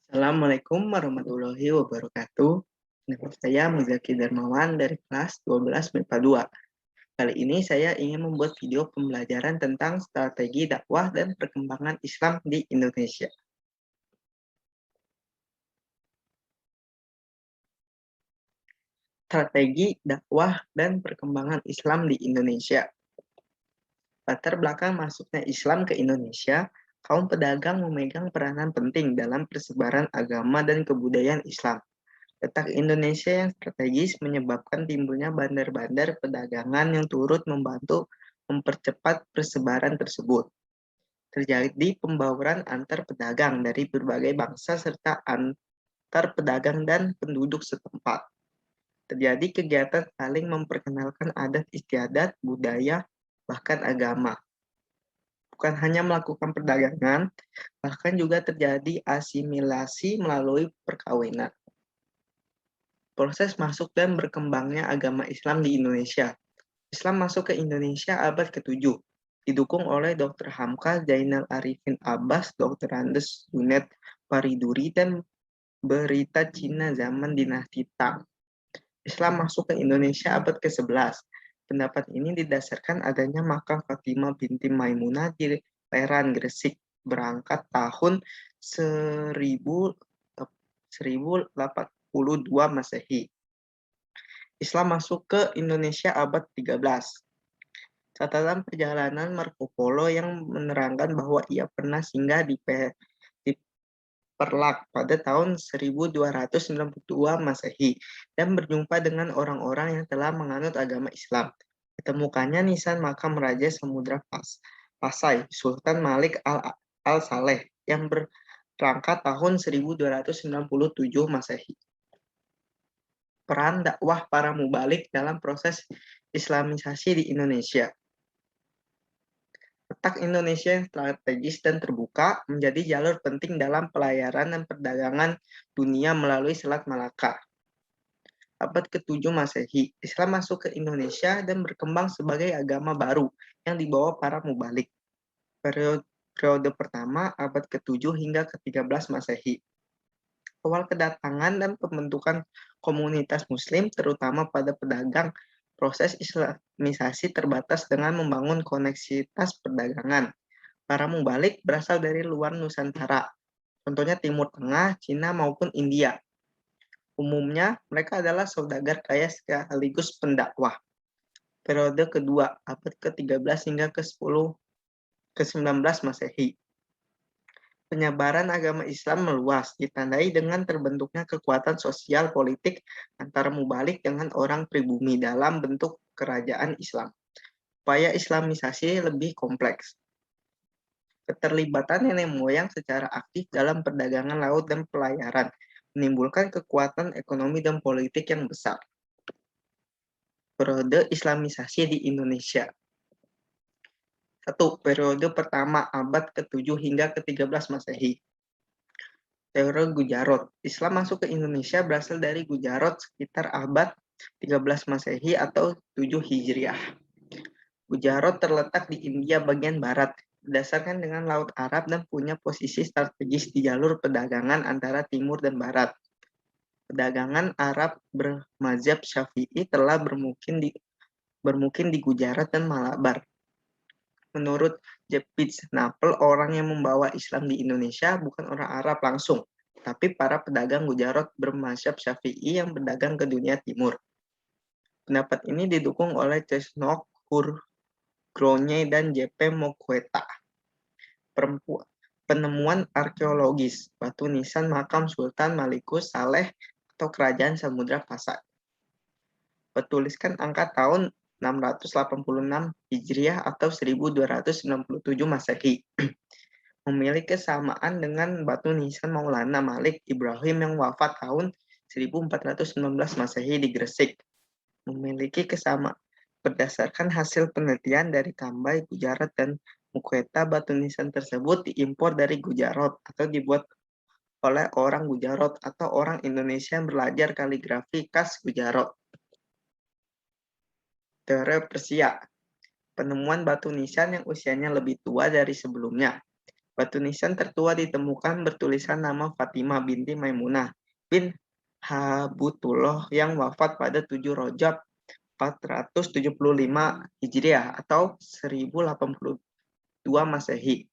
Assalamualaikum warahmatullahi wabarakatuh. Nama saya Muzaki Darmawan dari kelas 12 MIPA 2. Kali ini saya ingin membuat video pembelajaran tentang strategi dakwah dan perkembangan Islam di Indonesia. Strategi dakwah dan perkembangan Islam di Indonesia. Latar belakang masuknya Islam ke Indonesia, kaum pedagang memegang peranan penting dalam persebaran agama dan kebudayaan Islam. Letak Indonesia yang strategis menyebabkan timbulnya bandar-bandar perdagangan yang turut membantu mempercepat persebaran tersebut. Terjadi pembauran antar pedagang dari berbagai bangsa serta antar pedagang dan penduduk setempat. Terjadi kegiatan saling memperkenalkan adat istiadat, budaya, bahkan agama. Bukan hanya melakukan perdagangan, bahkan juga terjadi asimilasi melalui perkawinan. Proses masuk dan berkembangnya agama Islam di Indonesia. Islam masuk ke Indonesia abad ke-7, didukung oleh Dr. Hamka Zainal Arifin Abbas, Dr. Andes Junet Pariduri, dan berita Cina zaman dinasti Tang. Islam masuk ke Indonesia abad ke-11. Pendapat ini didasarkan adanya makam Fatimah binti Maimunah di Leran, Gresik, berangkat tahun 1082 Masehi. Islam masuk ke Indonesia abad 13. Catatan perjalanan Marco Polo yang menerangkan bahwa ia pernah singgah di Perlak pada tahun 1292 Masehi dan berjumpa dengan orang-orang yang telah menganut agama Islam. Ditemukannya nisan makam Raja Samudra Pasai, Sultan Malik al-Saleh yang berangkat tahun 1297 Masehi. Peran dakwah para mubalik dalam proses Islamisasi di Indonesia. Letak Indonesia yang strategis dan terbuka menjadi jalur penting dalam pelayaran dan perdagangan dunia melalui Selat Malaka. Abad ke-7 Masehi, Islam masuk ke Indonesia dan berkembang sebagai agama baru yang dibawa para mubalik. Periode pertama, abad ke-7 hingga ke-13 Masehi. Awal kedatangan dan pembentukan komunitas muslim, terutama pada pedagang, proses Islamisasi terbatas dengan membangun koneksitas perdagangan. Para mubalik berasal dari luar Nusantara, contohnya Timur Tengah, Cina maupun India. Umumnya, mereka adalah saudagar kaya sekaligus pendakwah. Periode kedua, abad ke-13 hingga ke-19 Masehi. Penyebaran agama Islam meluas, ditandai dengan terbentuknya kekuatan sosial politik antara mubalik dengan orang pribumi dalam bentuk kerajaan Islam. Upaya Islamisasi lebih kompleks. Keterlibatan nenek moyang secara aktif dalam perdagangan laut dan pelayaran menimbulkan kekuatan ekonomi dan politik yang besar. Periode Islamisasi di Indonesia. 1. Periode pertama abad ke-7 hingga ke-13 Masehi. Teori Gujarot. Islam masuk ke Indonesia berasal dari Gujarot sekitar abad 13 Masehi atau 7 Hijriah. Gujarot terletak di India bagian barat, berdasarkan dengan Laut Arab dan punya posisi strategis di jalur perdagangan antara timur dan barat. Perdagangan Arab bermazhab Syafi'i telah bermukim di Gujarat dan Malabar. Menurut Jepit Napel, orang yang membawa Islam di Indonesia bukan orang Arab langsung, tapi para pedagang Gujarat bermazhab Syafi'i yang berdagang ke dunia timur. Pendapat ini didukung oleh Cesnok Hurgronje dan J.P. Moqueta. Penemuan arkeologis batu nisan makam Sultan Malikus Saleh atau Kerajaan Samudra Pasai. Bertuliskan angka tahun 686 Hijriah atau 1297 Masehi. Memiliki kesamaan dengan batu nisan Maulana Malik Ibrahim yang wafat tahun 1419 Masehi di Gresik. Memiliki kesamaan berdasarkan hasil penelitian dari Kambay, Gujarat, dan Mukheta, batu nisan tersebut diimpor dari Gujarat atau dibuat oleh orang Gujarat atau orang Indonesia yang belajar kaligrafi khas Gujarat. Teori Persia. Penemuan batu nisan yang usianya lebih tua dari sebelumnya. Batu nisan tertua ditemukan bertulisan nama Fatimah binti Maimunah bin Habutullah yang wafat pada 7 Rajab 475 Hijriah atau 1082 Masehi.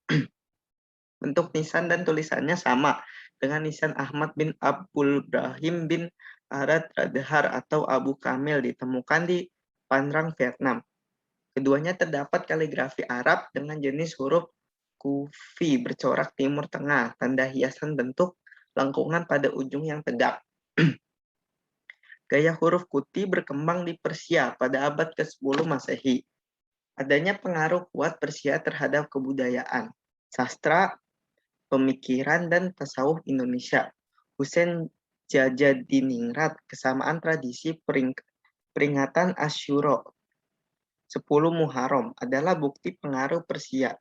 Bentuk nisan dan tulisannya sama dengan nisan Ahmad bin Abdul Brahim bin Arad Radhar atau Abu Kamil ditemukan di Phan Vietnam. Keduanya terdapat kaligrafi Arab dengan jenis huruf kufi bercorak timur tengah, tanda hiasan bentuk lengkungan pada ujung yang tegak. Gaya huruf kuti berkembang di Persia pada abad ke-10 Masehi. Adanya pengaruh kuat Persia terhadap kebudayaan, sastra, pemikiran, dan tasawuf Indonesia. Hussein Jajadiningrat, kesamaan tradisi peringatan Asyura 10 Muharram adalah bukti pengaruh Persia.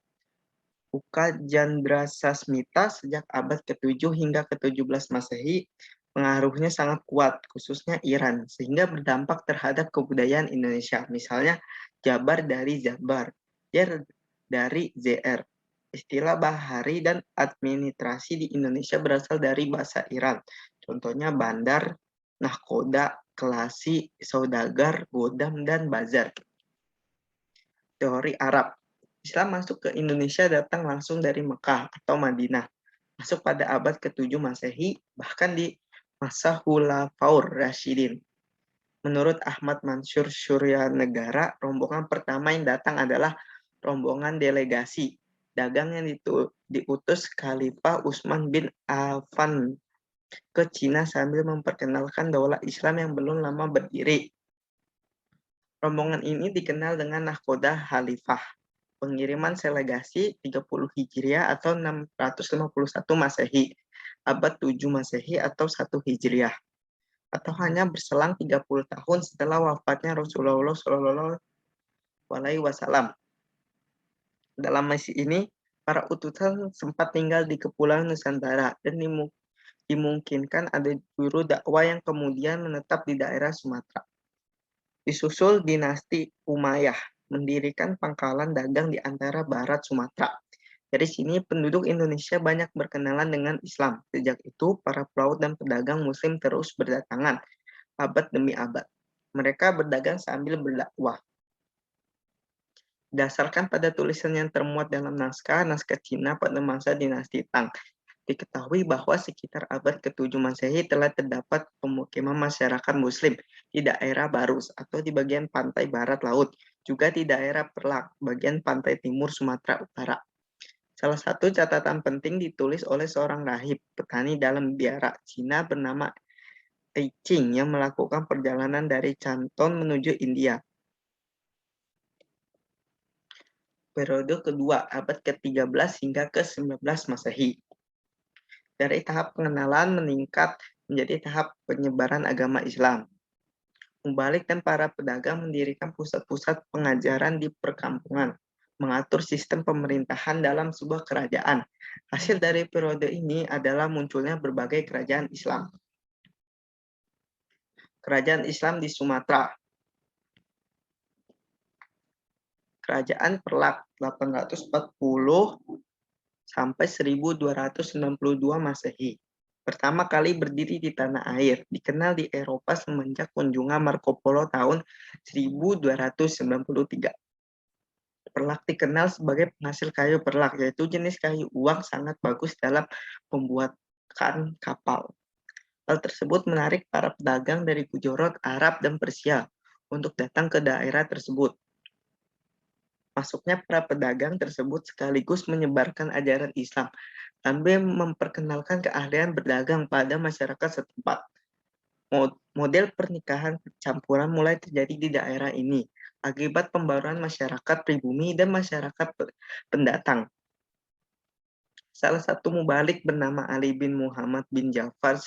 Uka Jandrasasmita sejak abad ke-7 hingga ke-17 Masehi, pengaruhnya sangat kuat, khususnya Iran, sehingga berdampak terhadap kebudayaan Indonesia. Misalnya, Jabar dari Zabar, Zer dari ZR. Istilah bahari dan administrasi di Indonesia berasal dari bahasa Iran. Contohnya bandar, nahkoda, kelasi, saudagar, godam, dan bazar. Teori Arab. Islam masuk ke Indonesia datang langsung dari Mekah atau Madinah. Masuk pada abad ke-7 Masehi, bahkan di masa Khulafaur Rasyidin. Menurut Ahmad Mansur Suryanegara, rombongan pertama yang datang adalah rombongan delegasi dagang yang diutus Khalifah Utsman bin Affan ke Cina sambil memperkenalkan daulah Islam yang belum lama berdiri. Rombongan ini dikenal dengan Nahkoda Khalifah. Pengiriman delegasi 30 Hijriah atau 651 Masehi, abad 7 Masehi atau 1 Hijriah, atau hanya berselang 30 tahun setelah wafatnya Rasulullah Shallallahu Alaihi Wasallam. Dalam misi ini, para utusan sempat tinggal di Kepulauan Nusantara dan dimungkinkan ada juru dakwah yang kemudian menetap di daerah Sumatera. Disusul dinasti Umayyah, mendirikan pangkalan dagang di antara barat Sumatera. Dari sini penduduk Indonesia banyak berkenalan dengan Islam. Sejak itu, para pelaut dan pedagang muslim terus berdatangan, abad demi abad. Mereka berdagang sambil berdakwah. Berdasarkan pada tulisan yang termuat dalam naskah Cina pada masa dinasti Tang, diketahui bahwa sekitar abad ke-7 Masehi telah terdapat pemukiman masyarakat Muslim di daerah Barus atau di bagian pantai barat laut, juga di daerah Perlak, bagian pantai timur Sumatera Utara. Salah satu catatan penting ditulis oleh seorang rahib petani dalam biara Cina bernama Eiching yang melakukan perjalanan dari Canton menuju India. Periode kedua, abad ke-13 hingga ke-19 Masehi. Dari tahap pengenalan meningkat menjadi tahap penyebaran agama Islam. Mubalik dan para pedagang mendirikan pusat-pusat pengajaran di perkampungan, mengatur sistem pemerintahan dalam sebuah kerajaan. Hasil dari periode ini adalah munculnya berbagai kerajaan Islam. Kerajaan Islam di Sumatera. Kerajaan Perlak 840 sampai 1292 Masehi. Pertama kali berdiri di tanah air, dikenal di Eropa semenjak kunjungan Marco Polo tahun 1293. Perlak dikenal sebagai penghasil kayu perlak, yaitu jenis kayu uang sangat bagus dalam pembuatan kapal. Hal tersebut menarik para pedagang dari Gujarat, Arab, dan Persia untuk datang ke daerah tersebut. Masuknya para pedagang tersebut sekaligus menyebarkan ajaran Islam sambil memperkenalkan keahlian berdagang pada masyarakat setempat. Model pernikahan campuran mulai terjadi di daerah ini akibat pembaruan masyarakat pribumi dan masyarakat pendatang. Salah satu mubalik bernama Ali bin Muhammad bin Ja'far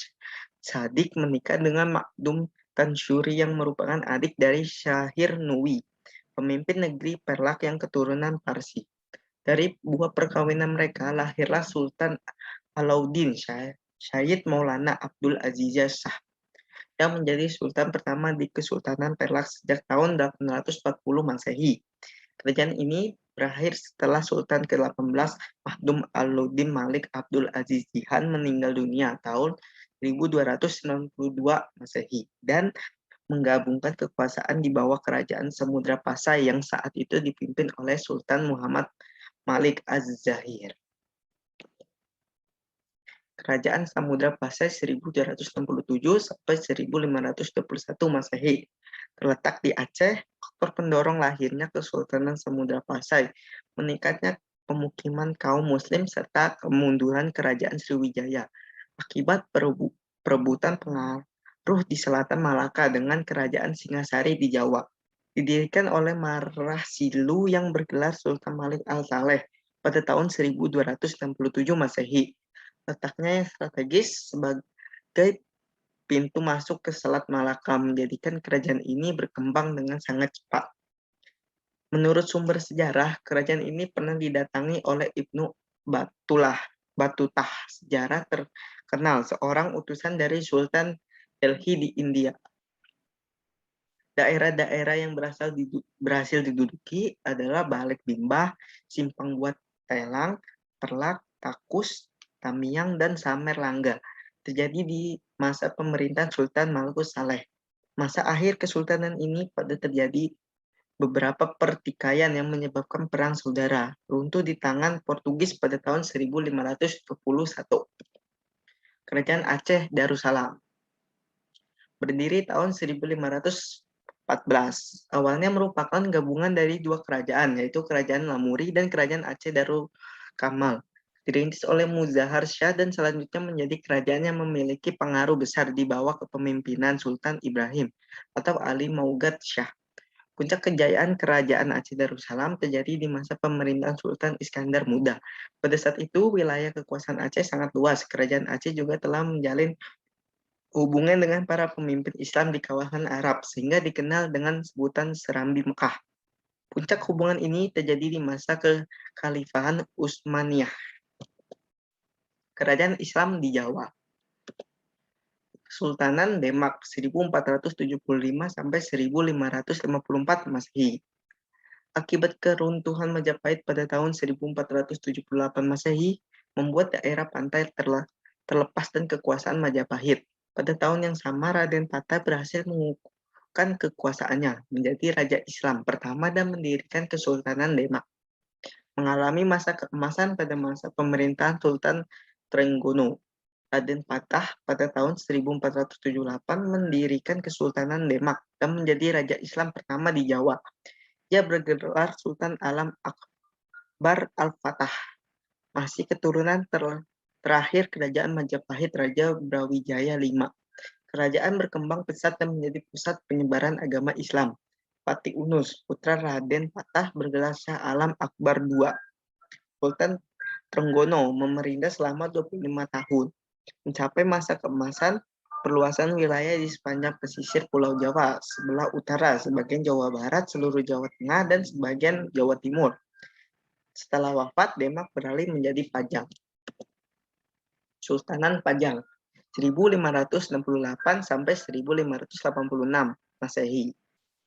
Shadiq menikah dengan Makdum Tansyuri yang merupakan adik dari Syahir Nuwi, pemimpin negeri Perlak yang keturunan Parsi. Dari buah perkawinan mereka lahirlah Sultan Alauddin Syed Maulana Abdul Aziz Shah yang menjadi sultan pertama di Kesultanan Perlak sejak tahun 840 Masehi. Kerajaan ini berakhir setelah Sultan ke-18 Mahdum Alauddin Malik Abdul Aziz Jihan meninggal dunia tahun 1292 Masehi dan menggabungkan kekuasaan di bawah kerajaan Samudra Pasai yang saat itu dipimpin oleh Sultan Muhammad Malik Az-Zahir. Kerajaan Samudra Pasai 1267 sampai 1521 Masehi. Terletak di Aceh, faktor pendorong lahirnya Kesultanan Samudra Pasai, meningkatnya pemukiman kaum muslim serta kemunduran kerajaan Sriwijaya akibat perebutan pengaruh di selatan Malaka dengan kerajaan Singasari di Jawa. Didirikan oleh Marrah Silu yang bergelar Sultan Malik Al-Saleh pada tahun 1267 Masehi. Letaknya yang strategis sebagai pintu masuk ke Selat Malaka menjadikan kerajaan ini berkembang dengan sangat cepat. Menurut sumber sejarah, kerajaan ini pernah didatangi oleh Ibnu Batutah, sejarah terkenal, seorang utusan dari Sultan Delhi di India. Daerah-daerah yang berhasil diduduki adalah Balik Bimbah, Simpang Buat Telang, Perlak, Takus, Tamiang, dan Samer Langga. Terjadi di masa pemerintahan Sultan Malikul Saleh. Masa akhir kesultanan ini pada terjadi beberapa pertikaian yang menyebabkan perang saudara, runtuh di tangan Portugis pada tahun 1521. Kerajaan Aceh Darussalam berdiri tahun 1514. Awalnya merupakan gabungan dari dua kerajaan, yaitu Kerajaan Lamuri dan Kerajaan Aceh Darul Kamal. Dirintis oleh Muzahar Shah dan selanjutnya menjadi kerajaan yang memiliki pengaruh besar di bawah kepemimpinan Sultan Ibrahim atau Ali Maugad Shah. Puncak kejayaan kerajaan Aceh Darussalam terjadi di masa pemerintahan Sultan Iskandar Muda. Pada saat itu, wilayah kekuasaan Aceh sangat luas. Kerajaan Aceh juga telah menjalin hubungan dengan para pemimpin Islam di kawasan Arab, sehingga dikenal dengan sebutan Serambi Mekah. Puncak hubungan ini terjadi di masa kekhalifahan Utsmaniyah. Kerajaan Islam di Jawa. Kesultanan Demak 1475 sampai 1554 Masehi. Akibat keruntuhan Majapahit pada tahun 1478 Masehi, membuat daerah pantai terlepas dan kekuasaan Majapahit. Pada tahun yang sama, Raden Patah berhasil mengukuhkan kekuasaannya, menjadi Raja Islam pertama dan mendirikan Kesultanan Demak. Mengalami masa keemasan pada masa pemerintahan Sultan Trenggono. Raden Patah pada tahun 1478 mendirikan Kesultanan Demak dan menjadi Raja Islam pertama di Jawa. Ia bergelar Sultan Alam Akbar Al-Fatah. Masih keturunan terakhir Kerajaan Majapahit Raja Brawijaya V. Kerajaan berkembang pesat dan menjadi pusat penyebaran agama Islam. Patih Unus, putra Raden Patah, bergelar Shah Alam Akbar II. Sultan Trenggono memerintah selama 25 tahun. Mencapai masa keemasan, perluasan wilayah di sepanjang pesisir Pulau Jawa, sebelah utara, sebagian Jawa Barat, seluruh Jawa Tengah, dan sebagian Jawa Timur. Setelah wafat, Demak beralih menjadi Pajang. Sultanan Pajang 1568 sampai 1586 Masehi.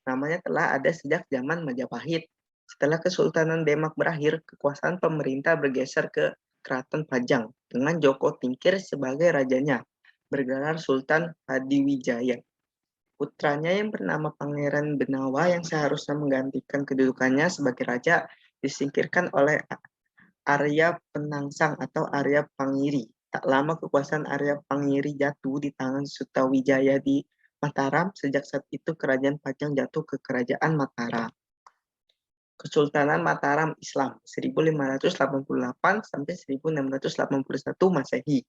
Namanya telah ada sejak zaman Majapahit. Setelah Kesultanan Demak berakhir, kekuasaan pemerintah bergeser ke Keraton Pajang dengan Joko Tingkir sebagai rajanya, bergelar Sultan Hadiwijaya. Putranya yang bernama Pangeran Benawa yang seharusnya menggantikan kedudukannya sebagai raja disingkirkan oleh Arya Penangsang atau Arya Pangiri. Tak lama kekuasaan Arya Pangiri jatuh di tangan Sutawijaya di Mataram. Sejak saat itu kerajaan Pajang jatuh ke kerajaan Mataram. Kesultanan Mataram Islam 1588 sampai 1681 Masehi.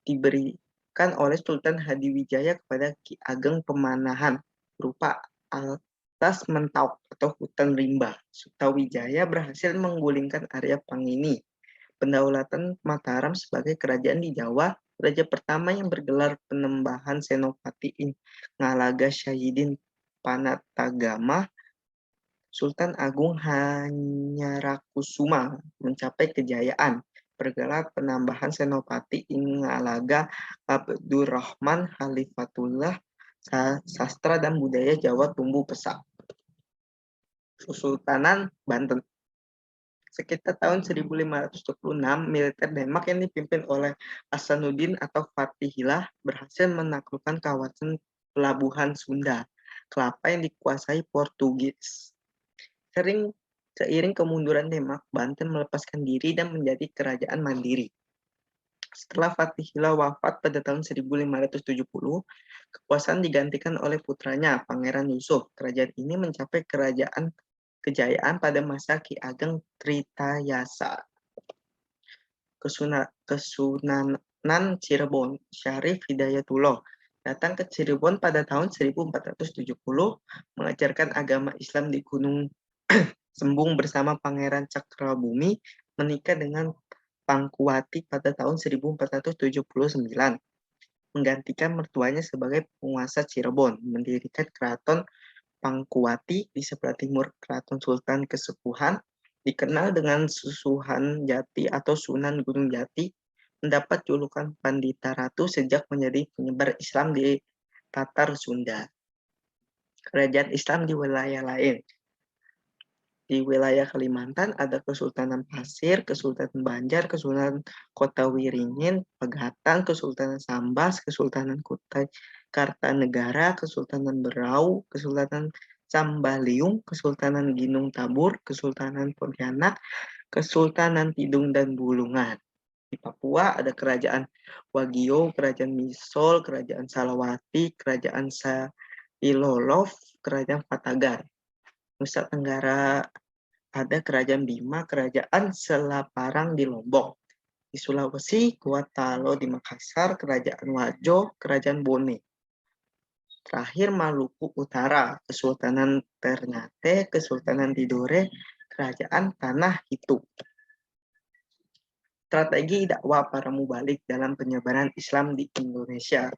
Diberikan oleh Sultan Hadiwijaya kepada Ki Ageng Pemanahan berupa atas Mentauk atau hutan rimba. Sutawijaya berhasil menggulingkan Arya Pangini. Pendaulatan Mataram sebagai kerajaan di Jawa, raja pertama yang bergelar Penembahan Senopati Ngalaga Syahidin Panatagama, Sultan Agung Hanyarakusuma mencapai kejayaan, bergelar Penambahan Senopati Ingalaga Abdurrahman Khalifatullah, sastra dan budaya Jawa tumbuh pesat. Kesultanan Banten Sekitar tahun 1526, militer Denmark yang dipimpin oleh Hasanuddin atau Fatihillah berhasil menaklukkan kawasan pelabuhan Sunda, Kelapa yang dikuasai Portugis. Seiring kemunduran Denmark, Banten melepaskan diri dan menjadi kerajaan mandiri. Setelah Fatihillah wafat pada tahun 1570, kekuasaan digantikan oleh putranya, Pangeran Yusuf. Kerajaan ini mencapai kejayaan pada masa Ki Ageng Tritayasa. Kesunanan Cirebon, Syarif Hidayatullah, datang ke Cirebon pada tahun 1470, mengajarkan agama Islam di Gunung Sembung bersama Pangeran Cakrabumi, menikah dengan Pangkuwati pada tahun 1479, menggantikan mertuanya sebagai penguasa Cirebon, mendirikan keraton Pangkuwati di sebelah timur Keraton Sultan Kesepuhan, dikenal dengan Susuhan Jati atau Sunan Gunung Jati, mendapat julukan Pandita Ratu sejak menjadi penyebar Islam di Tatar Sunda. Kerajaan Islam di wilayah lain. Di wilayah Kalimantan ada Kesultanan Pasir, Kesultanan Banjar, Kesultanan Kota Wiringin, Pegatan, Kesultanan Sambas, Kesultanan Kutai Kartanegara, Kesultanan Berau, Kesultanan Sambaliung, Kesultanan Ginung Tabur, Kesultanan Pontianak, Kesultanan Tidung dan Bulungan. Di Papua ada Kerajaan Wagio, Kerajaan Misol, Kerajaan Salawati, Kerajaan Sailolof, Kerajaan Patagar. Nusa Tenggara ada Kerajaan Bima, Kerajaan Selaparang di Lombok. Di Sulawesi, Kuatalo di Makassar, Kerajaan Wajo, Kerajaan Bone. Terakhir Maluku Utara, Kesultanan Ternate, Kesultanan Tidore, Kerajaan Tanah Itu. Strategi dakwah para mubalik dalam penyebaran Islam di Indonesia.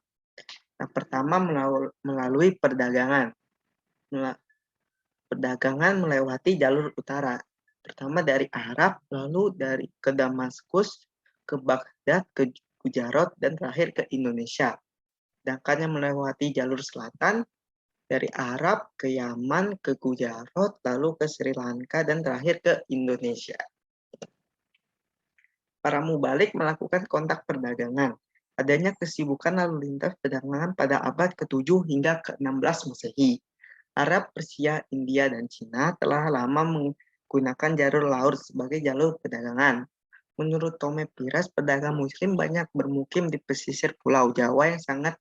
Nah, pertama melalui perdagangan. Perdagangan melewati jalur utara, pertama dari Arab, lalu ke Damaskus, ke Baghdad, ke Gujarat, dan terakhir ke Indonesia. Sedangkan yang melewati jalur selatan, dari Arab ke Yaman, ke Gujarat, lalu ke Sri Lanka, dan terakhir ke Indonesia. Para mubalik melakukan kontak perdagangan. Adanya kesibukan lalu lintas perdagangan pada abad ke-7 hingga ke-16 Masehi. Arab, Persia, India, dan Cina telah lama menggunakan jalur laut sebagai jalur perdagangan. Menurut Tome Piras, pedagang muslim banyak bermukim di pesisir Pulau Jawa yang sangat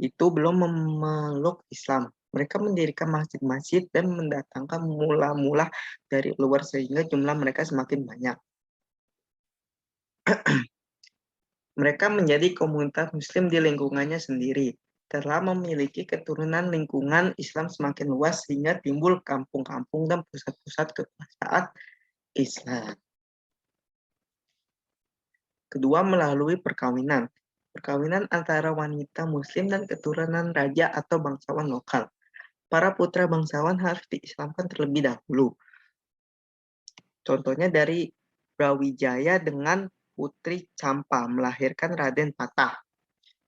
itu belum memeluk Islam. Mereka mendirikan masjid-masjid dan mendatangkan mula-mula dari luar sehingga jumlah mereka semakin banyak. Mereka menjadi komunitas muslim di lingkungannya sendiri. Telah memiliki keturunan lingkungan Islam semakin luas sehingga timbul kampung-kampung dan pusat-pusat kekuasaan Islam. Kedua, melalui perkawinan. Perkawinan antara wanita muslim dan keturunan raja atau bangsawan lokal. Para putra bangsawan harus diislamkan terlebih dahulu. Contohnya dari Brawijaya dengan Putri Campa melahirkan Raden Patah.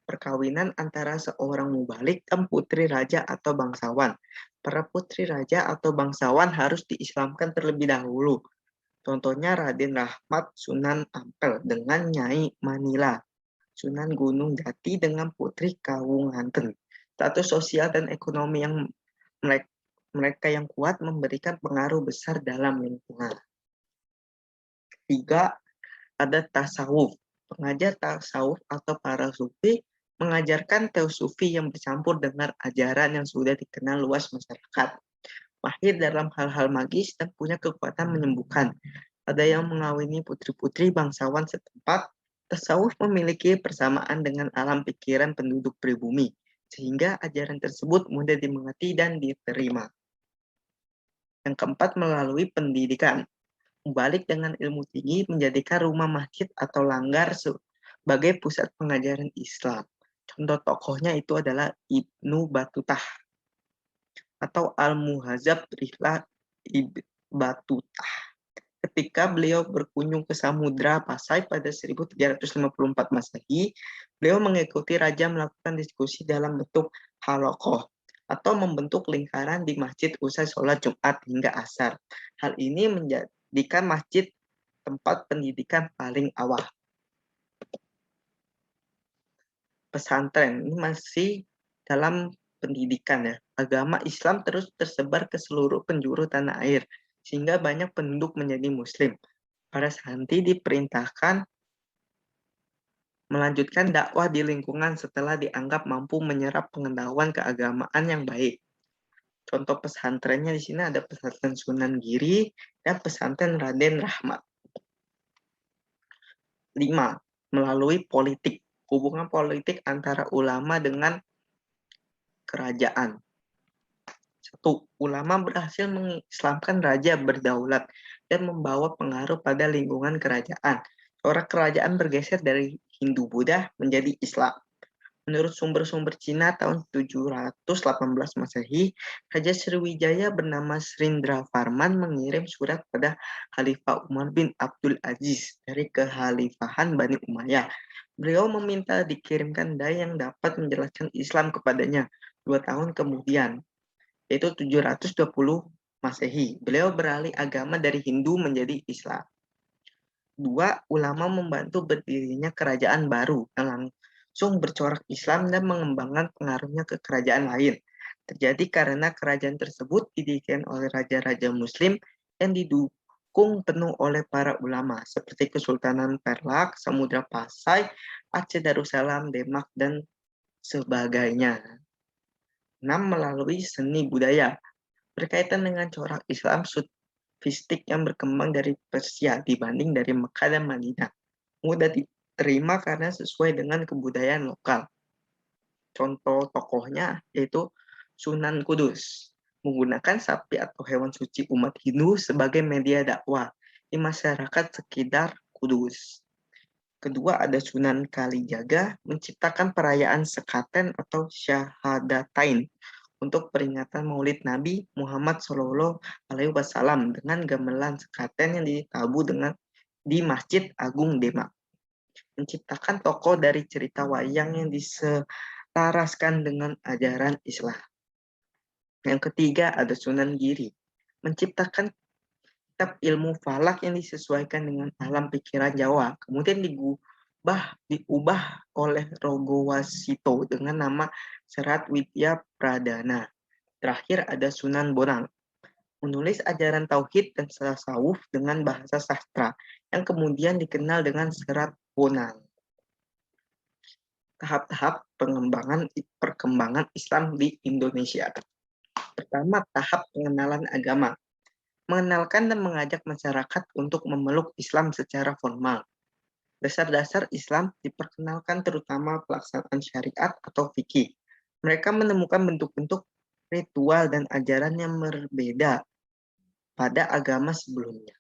Perkawinan antara seorang mubalik dan putri raja atau bangsawan. Para putri raja atau bangsawan harus diislamkan terlebih dahulu. Contohnya Raden Rahmat Sunan Ampel dengan Nyai Manila, Sunan Gunung Jati dengan Putri Kawunganten. Status sosial dan ekonomi yang mereka yang kuat memberikan pengaruh besar dalam lingkungan. Ketiga, ada tasawuf. Pengajar tasawuf atau para sufi mengajarkan teosofi yang bercampur dengan ajaran yang sudah dikenal luas masyarakat. Mahir dalam hal-hal magis dan punya kekuatan menyembuhkan. Ada yang mengawini putri-putri bangsawan setempat. Tasawuf memiliki persamaan dengan alam pikiran penduduk pribumi, sehingga ajaran tersebut mudah dimengerti dan diterima. Yang keempat, melalui pendidikan. Mubalik dengan ilmu tinggi menjadikan rumah masjid atau langgar sebagai pusat pengajaran Islam. Contoh tokohnya itu adalah Ibnu Batutah atau Al-Muhadzab Rihlah Ibn Batutah. Ketika beliau berkunjung ke Samudra Pasai pada 1354 Masehi, beliau mengikuti raja melakukan diskusi dalam bentuk halakoh atau membentuk lingkaran di masjid usai sholat Jumat hingga asar. Hal ini dijadikan masjid tempat pendidikan paling awal. Pesantren ini masih dalam pendidikan ya. Agama Islam terus tersebar ke seluruh penjuru tanah air, sehingga banyak penduduk menjadi muslim. Para santri diperintahkan melanjutkan dakwah di lingkungan setelah dianggap mampu menyerap pengetahuan keagamaan yang baik. Contoh pesantrennya di sini ada pesantren Sunan Giri dan pesantren Raden Rahmat. 5. Melalui politik. Hubungan politik antara ulama dengan kerajaan. 1. Ulama berhasil mengislamkan raja berdaulat dan membawa pengaruh pada lingkungan kerajaan. Corak kerajaan bergeser dari Hindu-Buddha menjadi Islam. Menurut sumber-sumber Cina tahun 718 Masehi, Raja Sriwijaya bernama Srindravarman mengirim surat pada Khalifah Umar bin Abdul Aziz dari Kekhalifahan Bani Umayyah. Beliau meminta dikirimkan dai yang dapat menjelaskan Islam kepadanya 2 tahun kemudian, yaitu 720 Masehi. Beliau beralih agama dari Hindu menjadi Islam. 2. Ulama membantu berdirinya kerajaan baru yang langsung bercorak Islam dan mengembangkan pengaruhnya ke kerajaan lain. Terjadi karena kerajaan tersebut didirikan oleh raja-raja muslim yang didukung penuh oleh para ulama, seperti Kesultanan Perlak, Samudra Pasai, Aceh Darussalam, Demak, dan sebagainya. 6. Melalui seni budaya. Berkaitan dengan corak Islam sufistik yang berkembang dari Persia dibanding dari Mekah dan Madinah. Mudah diterima karena sesuai dengan kebudayaan lokal. Contoh tokohnya yaitu Sunan Kudus, menggunakan sapi atau hewan suci umat Hindu sebagai media dakwah di masyarakat sekitar Kudus. Kedua ada Sunan Kalijaga, menciptakan perayaan sekaten atau syahadatain untuk peringatan Maulid Nabi Muhammad Shallallahu Alaihi Wasallam dengan gamelan sekaten yang ditabuh di Masjid Agung Demak. Menciptakan tokoh dari cerita wayang yang diselaraskan dengan ajaran Islam. Yang ketiga ada Sunan Giri, menciptakan kitab ilmu falak yang disesuaikan dengan alam pikiran Jawa, kemudian diubah oleh Rogowasito dengan nama Serat Widya Pradana. Terakhir ada Sunan Bonang, menulis ajaran tauhid dan tasawuf dengan bahasa sastra yang kemudian dikenal dengan Serat Bonang. Tahap-tahap perkembangan Islam di Indonesia. Pertama, tahap pengenalan agama. Mengenalkan dan mengajak masyarakat untuk memeluk Islam secara formal. Dasar-dasar Islam diperkenalkan terutama pelaksanaan syariat atau fikih. Mereka menemukan bentuk-bentuk ritual dan ajaran yang berbeda pada agama sebelumnya.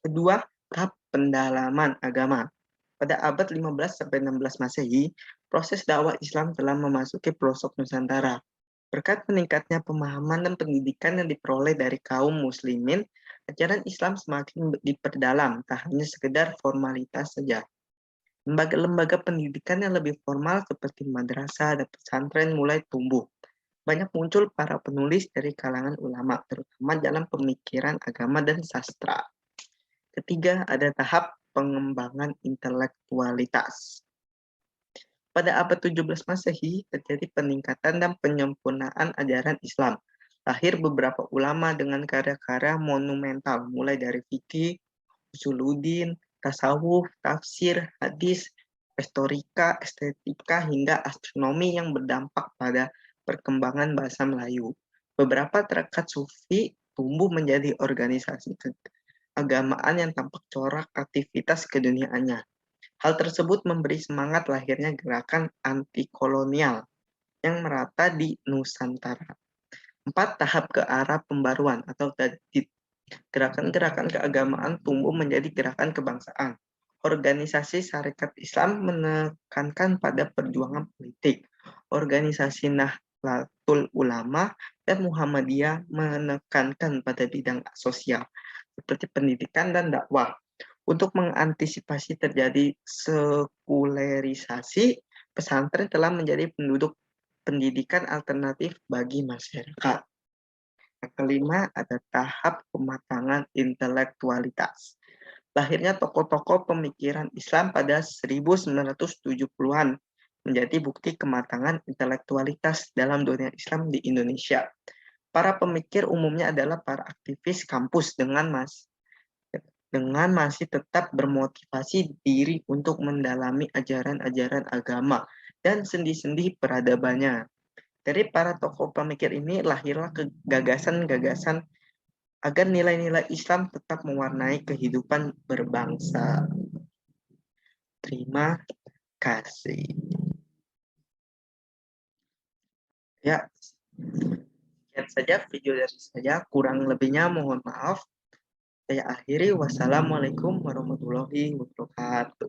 Kedua, tahap pendalaman agama. Pada abad 15-16 Masehi, proses dakwah Islam telah memasuki pelosok Nusantara. Berkat meningkatnya pemahaman dan pendidikan yang diperoleh dari kaum muslimin, ajaran Islam semakin diperdalam, tak hanya sekedar formalitas saja. Lembaga-lembaga pendidikan yang lebih formal seperti madrasah dan pesantren mulai tumbuh. Banyak muncul para penulis dari kalangan ulama, terutama dalam pemikiran agama dan sastra. Ketiga, ada tahap pengembangan intelektualitas. Pada abad 17 Masehi, terjadi peningkatan dan penyempurnaan ajaran Islam. Lahir beberapa ulama dengan karya-karya monumental, mulai dari fikih, usuluddin, tasawuf, tafsir, hadis, retorika, estetika, hingga astronomi yang berdampak pada perkembangan bahasa Melayu. Beberapa tarekat sufi tumbuh menjadi organisasi keagamaan yang tampak corak aktivitas keduniaannya. Hal tersebut memberi semangat lahirnya gerakan anti-kolonial yang merata di Nusantara. 4. Tahap ke arah pembaruan atau tajdid. Gerakan-gerakan keagamaan tumbuh menjadi gerakan kebangsaan. Organisasi Sarekat Islam menekankan pada perjuangan politik. Organisasi Nahdlatul Ulama dan Muhammadiyah menekankan pada bidang sosial, seperti pendidikan dan dakwah. Untuk mengantisipasi terjadi sekulerisasi, pesantren telah menjadi penduduk pendidikan alternatif bagi masyarakat. Yang kelima ada tahap pematangan intelektualitas. Lahirnya tokoh-tokoh pemikiran Islam pada 1970-an menjadi bukti kematangan intelektualitas dalam dunia Islam di Indonesia. Para pemikir umumnya adalah para aktivis kampus dengan masih tetap bermotivasi diri untuk mendalami ajaran-ajaran agama dan sendi-sendi peradabannya. Dari para tokoh pemikir ini lahirlah gagasan-gagasan agar nilai-nilai Islam tetap mewarnai kehidupan berbangsa. Terima kasih. Ya, sekian saja video dari saya. Kurang lebihnya mohon maaf. Saya akhiri. Wassalamualaikum warahmatullahi wabarakatuh.